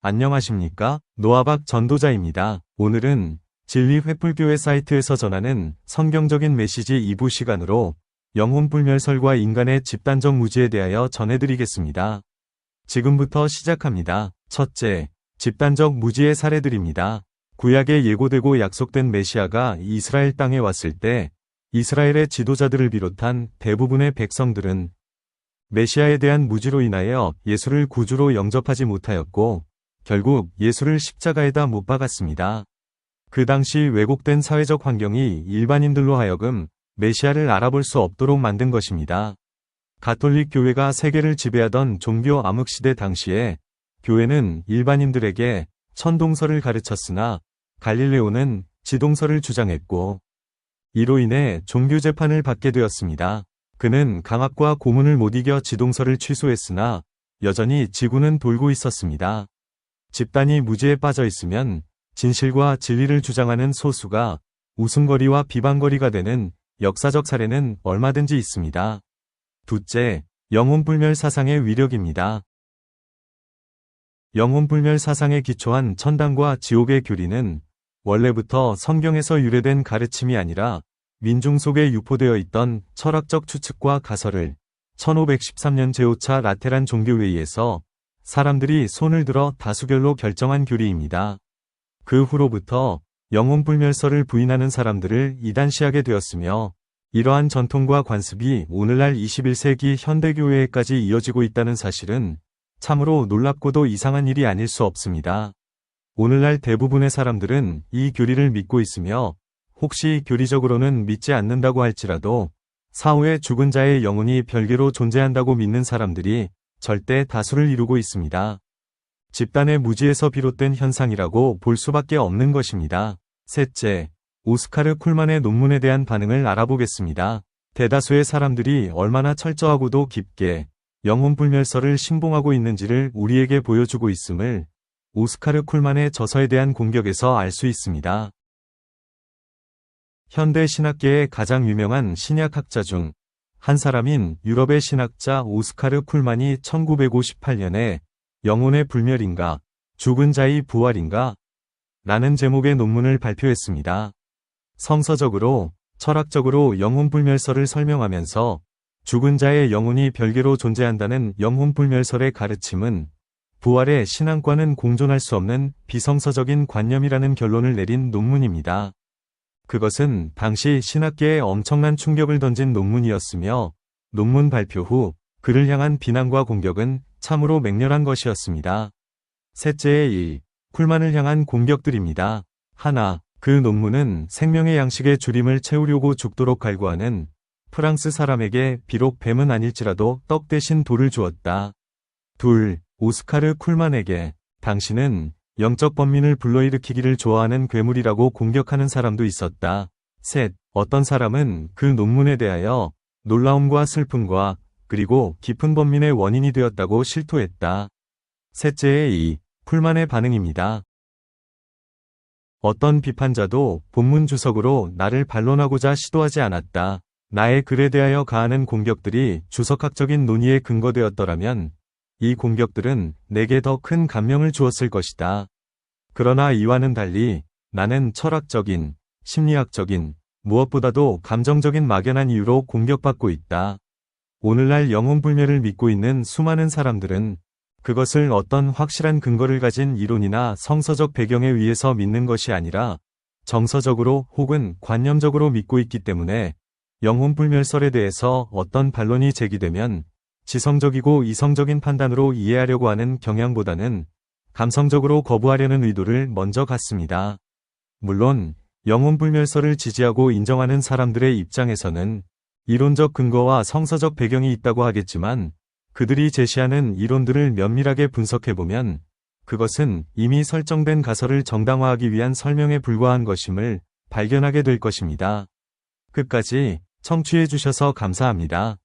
안녕하십니까? 노아박 전도자입니다. 오늘은 진리 횃불교회 사이트에서 전하는 성경적인 메시지 2부 시간으로 영혼불멸설과 인간의 집단적 무지에 대하여 전해드리겠습니다. 지금부터 시작합니다. 첫째, 집단적 무지의 사례들입니다. 구약에 예고되고 약속된 메시아가 이스라엘 땅에 왔을 때 이스라엘의 지도자들을 비롯한 대부분의 백성들은 메시아에 대한 무지로 인하여 예수를 구주로 영접하지 못하였고 결국 예수를 십자가에다 못 박았습니다. 그 당시 왜곡된 사회적 환경이 일반인들로 하여금 메시아를 알아볼 수 없도록 만든 것입니다. 가톨릭 교회가 세계를 지배하던 종교 암흑시대 당시에 교회는 일반인들에게 천동설을 가르쳤으나 갈릴레오는 지동설을 주장했고 이로 인해 종교 재판을 받게 되었습니다. 그는 강압과 고문을 못 이겨 지동설을 취소했으나 여전히 지구는 돌고 있었습니다. 집단이 무지에 빠져 있으면 진실과 진리를 주장하는 소수가 웃음거리와 비방거리가 되는 역사적 사례는 얼마든지 있습니다. 둘째, 영혼불멸 사상의 위력입니다. 영혼불멸 사상에 기초한 천당과 지옥의 교리는 원래부터 성경에서 유래된 가르침이 아니라 민중 속에 유포되어 있던 철학적 추측과 가설을 1513년 제5차 라테란 종교회의에서 사람들이 손을 들어 다수결로 결정한 교리입니다. 그 후로부터 영혼불멸설을 부인하는 사람들을 이단시하게 되었으며 이러한 전통과 관습이 오늘날 21세기 현대교회에까지 이어지고 있다는 사실은 참으로 놀랍고도 이상한 일이 아닐 수 없습니다. 오늘날 대부분의 사람들은 이 교리를 믿고 있으며 혹시 교리적으로는 믿지 않는다고 할지라도 사후에 죽은 자의 영혼이 별개로 존재한다고 믿는 사람들이 절대 다수를 이루고 있습니다. 집단의 무지에서 비롯된 현상이라고 볼 수밖에 없는 것입니다. 셋째, 오스카르 쿨만의 논문에 대한 반응을 알아보겠습니다. 대다수의 사람들이 얼마나 철저하고도 깊게 영혼불멸설을 신봉하고 있는지를 우리에게 보여주고 있음을 오스카르 쿨만의 저서에 대한 공격에서 알 수 있습니다. 현대 신학계의 가장 유명한 신약학자 중 한 사람인 유럽의 신학자 오스카르 쿨만이 1958년에 영혼의 불멸인가, 죽은 자의 부활인가? 라는 제목의 논문을 발표했습니다. 성서적으로, 철학적으로 영혼불멸설을 설명하면서 죽은 자의 영혼이 별개로 존재한다는 영혼불멸설의 가르침은 부활의 신앙과는 공존할 수 없는 비성서적인 관념이라는 결론을 내린 논문입니다. 그것은 당시 신학계에 엄청난 충격을 던진 논문이었으며 논문 발표 후 그를 향한 비난과 공격은 참으로 맹렬한 것이었습니다. 셋째의 1. 쿨만을 향한 공격들입니다. 하나, 그 논문은 생명의 양식의 주림을 채우려고 죽도록 갈구하는 프랑스 사람에게 비록 뱀은 아닐지라도 떡 대신 돌을 주었다. 둘, 오스카르 쿨만에게 당신은 영적 범민을 불러일으키기를 좋아하는 괴물이라고 공격하는 사람도 있었다. 셋, 어떤 사람은 그 논문에 대하여 놀라움과 슬픔과 그리고 깊은 범민의 원인이 되었다고 실토했다. 셋째의 2. 쿨만의 반응입니다. 어떤 비판자도 본문 주석으로 나를 반론하고자 시도하지 않았다. 나의 글에 대하여 가하는 공격들이 주석학적인 논의에 근거되었더라면 이 공격들은 내게 더 큰 감명을 주었을 것이다. 그러나 이와는 달리 나는 철학적인, 심리학적인, 무엇보다도 감정적인 막연한 이유로 공격받고 있다. 오늘날 영혼불멸을 믿고 있는 수많은 사람들은 그것을 어떤 확실한 근거를 가진 이론이나 성서적 배경에 의해서 믿는 것이 아니라 정서적으로 혹은 관념적으로 믿고 있기 때문에 영혼불멸설에 대해서 어떤 반론이 제기되면 지성적이고 이성적인 판단으로 이해하려고 하는 경향보다는 감성적으로 거부하려는 의도를 먼저 갖습니다. 물론 영혼불멸설을 지지하고 인정하는 사람들의 입장에서는 이론적 근거와 성서적 배경이 있다고 하겠지만 그들이 제시하는 이론들을 면밀하게 분석해보면 그것은 이미 설정된 가설을 정당화하기 위한 설명에 불과한 것임을 발견하게 될 것입니다. 끝까지 청취해주셔서 감사합니다.